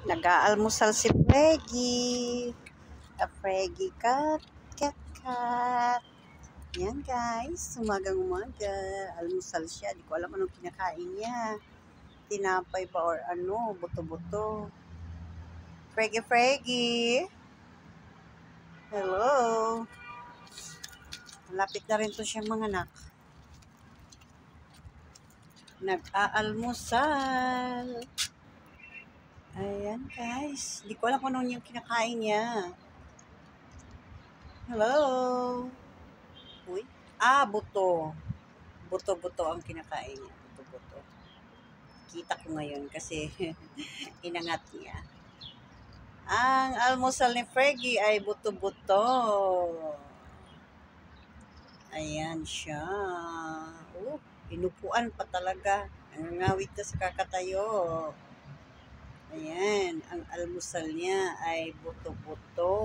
Nag-aalmusal si Freggy. Freggy cat, cat, cat. Yan guys, umagang-umaga. Almusal siya. Di ko alam anong kinakain niya. Tinapay ba or ano, buto-buto. Freggy, Freggy. Hello. Malapit na rin to siyang mga anak. Nag-aalmusal. Ayan guys. Di ko alam kung anong yung kinakain niya. Hello. Uy. Buto. Buto-buto ang kinakain niya. Buto-buto. Kita ko ngayon kasi inangat niya. Ang almusal ni Freggy ay buto-buto. Ayan siya. Inupuan pa talaga. Nangangawit na sa kakatayo. Ayan. Ang almusal niya ay buto-buto.